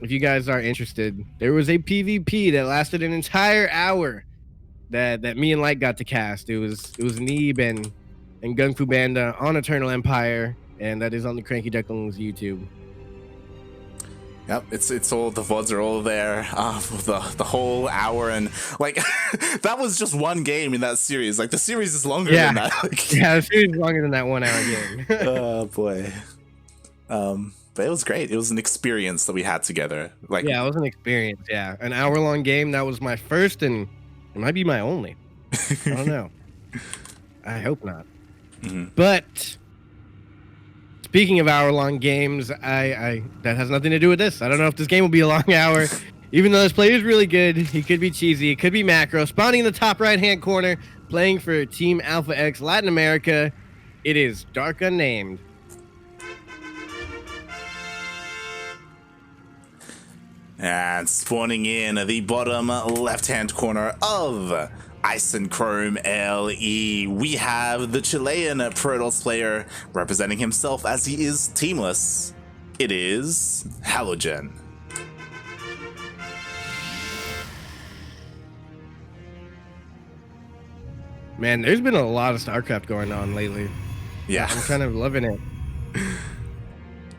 if you guys are interested, there was a PvP that lasted an entire hour that me and Light got to cast. It was Neeb and Gung Fu Banda on Eternal Empire, and that is on the CranKy Ducklings YouTube. Yep, it's all, the VODs are all there, the whole hour, and like that was just one game in that series. Like the series is longer than that. Like, yeah, the series is longer than that 1 hour game. Oh boy. But it was great. It was an experience that we had together. Like, yeah, it was an experience. Yeah, an hour-long game. That was my first, and it might be my only. I don't know. I hope not. But speaking of hour-long games, I that has nothing to do with this. I don't know if this game will be a long hour. Even though this player is really good, he could be cheesy. It could be macro. Spawning in the top right-hand corner, playing for Team Alpha X Latin America. It is DarkUnnamed. And spawning in the bottom left-hand corner of Ice and Chrome LE, we have the Chilean Protoss player representing himself as he is teamless. It is Halogen. Man, there's been a lot of StarCraft going on lately. Yeah, I'm kind of loving it.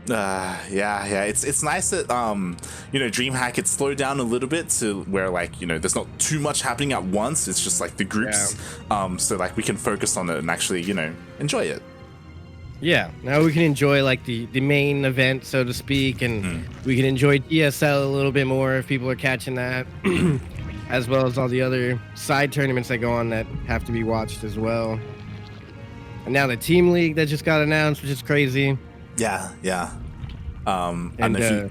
Yeah, it's nice that you know, DreamHack, it's slowed down a little bit to where, like, you know, there's not too much happening at once. It's just like the groups, so like we can focus on it and actually, you know, enjoy it. Yeah, now we can enjoy like the main event, so to speak, and we can enjoy DSL a little bit more if people are catching that, as well as all the other side tournaments that go on that have to be watched as well. And now the Team League that just got announced, which is crazy. Yeah. And, I don't know if you,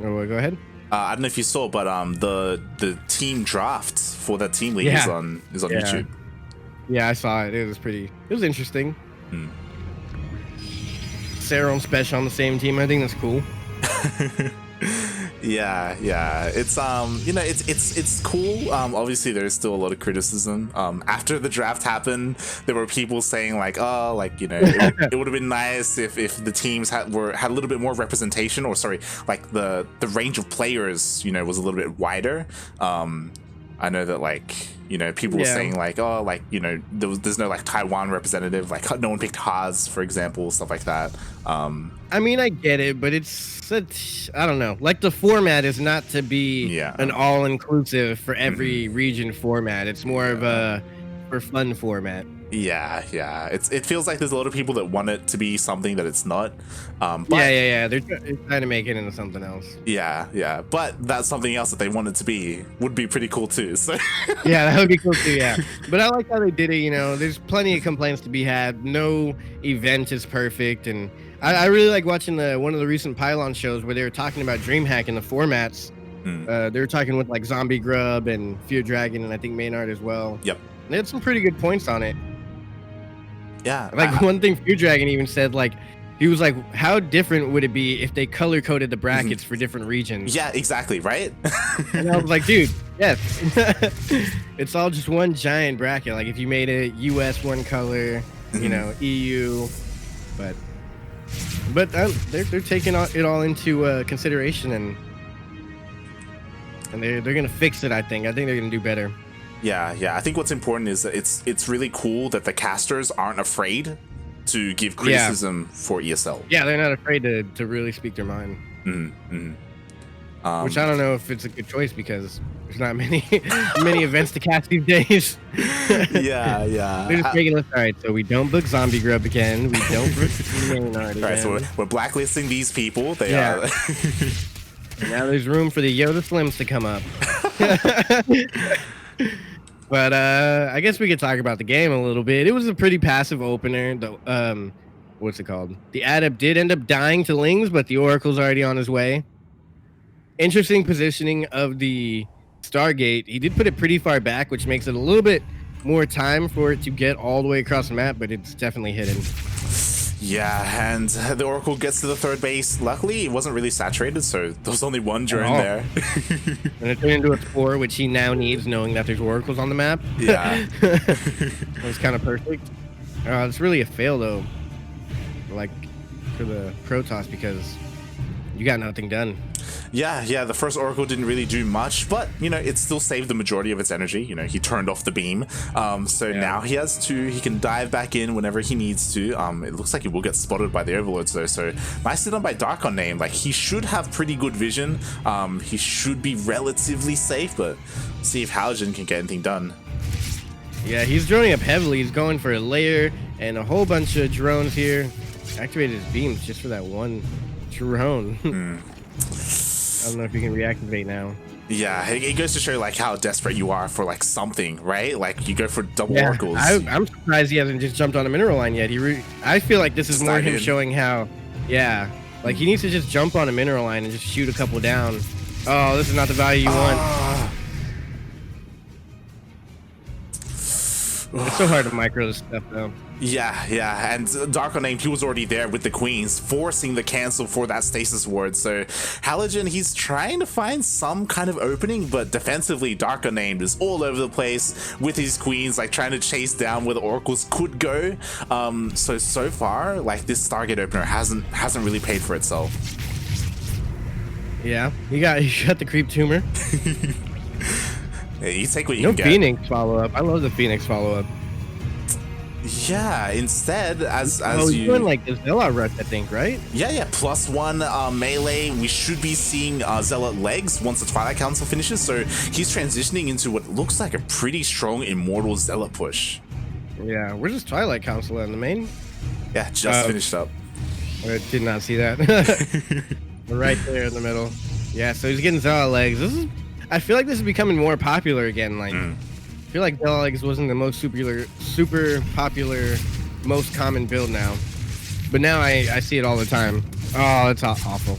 go ahead. I don't know if you saw, but the team draft for that Team League is on YouTube. Yeah, I saw it. It was interesting. Sarah and Special on the same team. I think that's cool. Yeah. It's you know, it's cool. Obviously there's still a lot of criticism. After the draft happened, there were people saying like, oh, like, you know, it would have been nice if the teams had a little bit more representation, or sorry, like the range of players, you know, was a little bit wider. I know that, like, you know, people were saying like, oh, like, you know, there's no like Taiwan representative, like no one picked Haas, for example, stuff like that. I mean, I get it, but it's I don't know. Like, the format is not to be an all-inclusive for every region format. It's more of a for fun format. Yeah. It feels like there's a lot of people that want it to be something that it's not. But yeah. They're trying to make it into something else. Yeah. But that's something else that they want it to be would be pretty cool too. So yeah, that would be cool too. Yeah. But I like how they did it. You know, there's plenty of complaints to be had. No event is perfect, and I really like watching one of the recent Pylon shows where they were talking about DreamHack and the formats. They were talking with like Zombie Grub and Fear Dragon, and I think Maynard as well. Yep. They had some pretty good points on it. Yeah. Like, one thing Fear Dragon even said, like, he was like, how different would it be if they color coded the brackets for different regions? Yeah, exactly, right? And I was like, dude, yes. It's all just one giant bracket. Like, if you made it US one color, you know, EU, but they're taking it all into consideration, and they're gonna fix it. I think they're gonna do better. Yeah. I think what's important is that it's really cool that the casters aren't afraid to give criticism for ESL. Yeah, they're not afraid to really speak their mind. Which I don't know if it's a good choice, because there's not many events to cast these days. Yeah. They're just making us, all right, so we don't book Zombie Grub again. We don't book Maynard again. All right, so we're blacklisting these people. They are. And now there's room for the Yodaslims to come up. But I guess we could talk about the game a little bit. It was a pretty passive opener. What's it called? The Adept did end up dying to Lings, but the Oracle's already on his way. Interesting positioning of the Stargate. He did put it pretty far back, which makes it a little bit more time for it to get all the way across the map, but it's definitely hidden. Yeah, and the Oracle gets to the third base. Luckily, it wasn't really saturated, so there was only one drone there. And it turned into a 4, which he now needs, knowing that there's Oracles on the map. Yeah. It was kind of perfect. It's really a fail, though, like, for the Protoss, because you got nothing done. Yeah, the first Oracle didn't really do much, but, you know, it still saved the majority of its energy. You know, he turned off the beam. So now he has 2. He can dive back in whenever he needs to. It looks like he will get spotted by the Overlords, though. So nicely done by DarkUnnamed. Like, he should have pretty good vision. He should be relatively safe, but see if Halogen can get anything done. Yeah, he's droning up heavily. He's going for a layer and a whole bunch of drones here. Activated his beams just for that one drone. I don't know if you can reactivate now. Yeah, it goes to show like how desperate you are for like something, right? Like you go for double oracles. I'm surprised he hasn't just jumped on a mineral line yet. I feel like this is more him showing how, like he needs to just jump on a mineral line and just shoot a couple down. Oh, this is not the value you want. It's so hard to micro this stuff though. Yeah, and DarkUnnamed, he was already there with the queens, forcing the cancel for that stasis ward. So Halogen, he's trying to find some kind of opening, but defensively, DarkUnnamed is all over the place with his queens, like trying to chase down where the oracles could go. So far, like this Stargate opener hasn't really paid for itself. Yeah, he got the creep tumor. Yeah, you take what you can get. No Phoenix follow up. I love the Phoenix follow up. Yeah, instead, as he's doing like the Zealot rush, I think, right? Yeah, +1 melee. We should be seeing Zealot legs once the Twilight Council finishes, so he's transitioning into what looks like a pretty strong Immortal Zealot push. Yeah, where's this Twilight Council in the main? Yeah, just finished up. I did not see that. Right there in the middle. Yeah, so he's getting Zealot legs. I feel like this is becoming more popular again. Like, I feel like Zealot legs wasn't the most super popular, most common build now, but now I see it all the time. Oh, it's awful.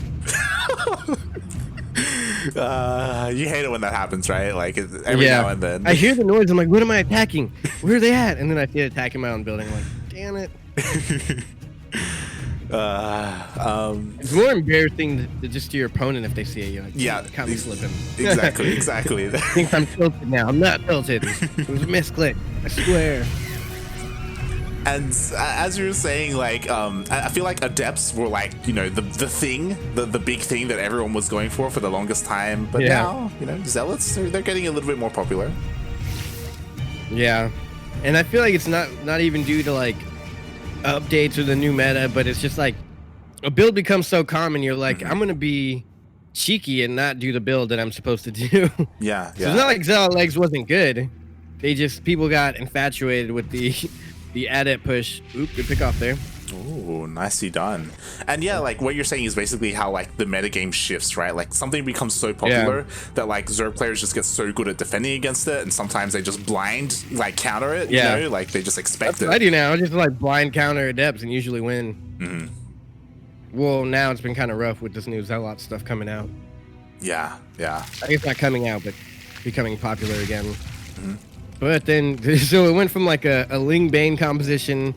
You hate it when that happens, right? Like every now and then. I hear the noise. I'm like, what am I attacking? Where are they at? And then I see it attacking my own building. I'm like, damn it. It's more embarrassing to just to your opponent if they see it. You're like, yeah, caught me slipping. Exactly. I think I'm tilted now. I'm not tilted. It was a misclick. I swear. And as you were saying, like, I feel like Adepts were like, you know, the thing, the big thing that everyone was going for the longest time. But now, you know, Zealots, they're getting a little bit more popular. Yeah, and I feel like it's not even due to like updates or the new meta, but it's just like a build becomes so common. You're like, I'm gonna be cheeky and not do the build that I'm supposed to do. Yeah. So it's not like Zealot legs wasn't good. People got infatuated with the adept push. Oop, good pick off there. Oh, nicely done. And yeah, like what you're saying is basically how like the metagame shifts, right? Like something becomes so popular that like Zerg players just get so good at defending against it, and sometimes they just blind like counter it. You know, like they just expect it. I do now. I just like blind counter Adepts and usually win. Well, now it's been kind of rough with this new Zealot stuff coming out. Yeah. I guess not coming out, but becoming popular again. But then, so it went from like a Ling Bane composition.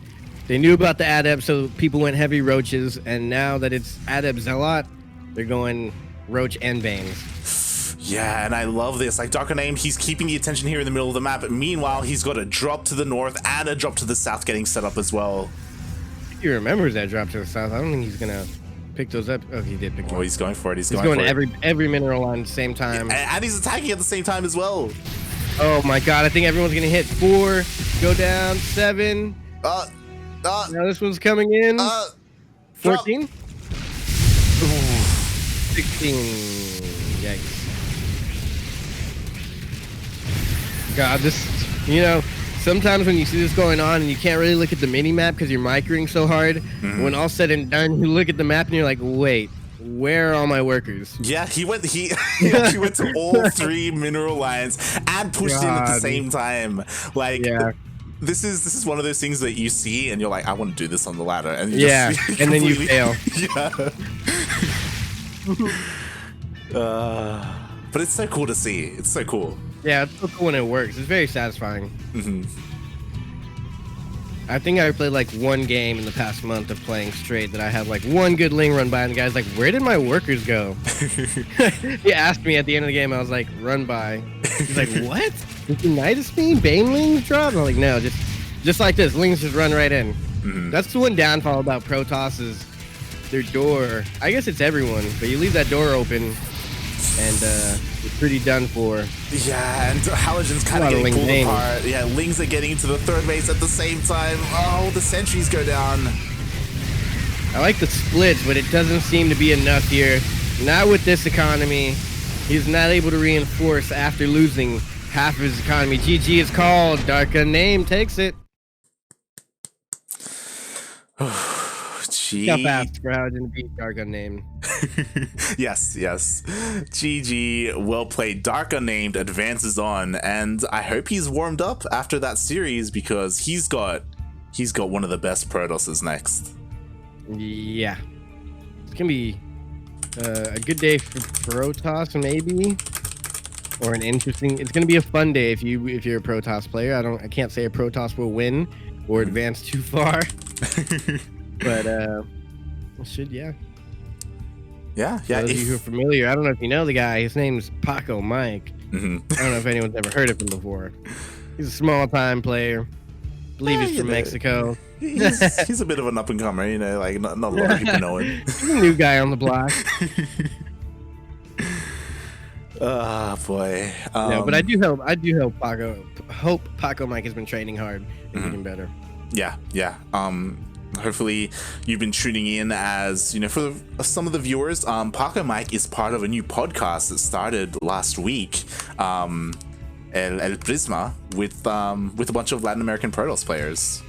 They knew about the Adept, so people went heavy Roaches, and now that it's Adept Zealot, they're going Roach and Banes. Yeah, and I love this. Like DarkUnnamed, he's keeping the attention here in the middle of the map. Meanwhile, he's got a drop to the north and a drop to the south getting set up as well. He remembers that drop to the south. I don't think he's gonna pick those up. Oh, he did pick them up. Oh, he's going for it. He's going every mineral line at the same time. And he's attacking at the same time as well. Oh my god, I think everyone's gonna hit 4, go down 7. Now this one's coming in. 14? 16. Yikes. God, this, you know, sometimes when you see this going on and you can't really look at the mini map because you're microing so hard, when all said and done, you look at the map and you're like, wait, where are all my workers? Yeah, he went to all 3 mineral lines and pushed in at the same time. Like, this is one of those things that you see and you're like, I want to do this on the ladder, and you just and then you fail. But it's so cool to see. It's so cool. Yeah, it's so cool when it works. It's very satisfying. I think I played like one game in the past month of playing straight that I had like one good Ling run by, and the guy's like, where did my workers go? He asked me at the end of the game. I was like, run by. He's like, what? Did you Nidus me? Bane Lings drop? I'm like, no, just like this. Lings just run right in. That's the one downfall about Protoss is their door. I guess it's everyone, but you leave that door open, and you're pretty done for. Yeah, and Halogen's kind of getting pulled apart. Yeah, Lings are getting into the third base at the same time. Oh, the sentries go down. I like the splits, but it doesn't seem to be enough here. Not with this economy. He's not able to reinforce after losing half of his economy. GG is called. DarkUnnamed takes it. Got fast for Halogen to beat DarkUnnamed. Yes. GG, well played. DarkUnnamed advances on, and I hope he's warmed up after that series because he's got one of the best Protosses next. Yeah, it's gonna be a good day for Protoss, maybe, or an interesting. It's gonna be a fun day if you're a Protoss player. I can't say a Protoss will win or advance too far, but should yeah. For those of you who are familiar, I don't know if you know the guy. His name's Paco Mike. I don't know if anyone's ever heard of him before. He's a small time player. I believe he's from Mexico. He's a bit of an up and comer, you know, like not a lot of people know him. He's a new guy on the block. Oh boy. No, but I do hope Paco Mike has been training hard and getting better. Yeah. Hopefully you've been tuning in, as you know, for some of the viewers. Paco Mike is part of a new podcast that started last week. El Prisma with a bunch of Latin American Protoss players.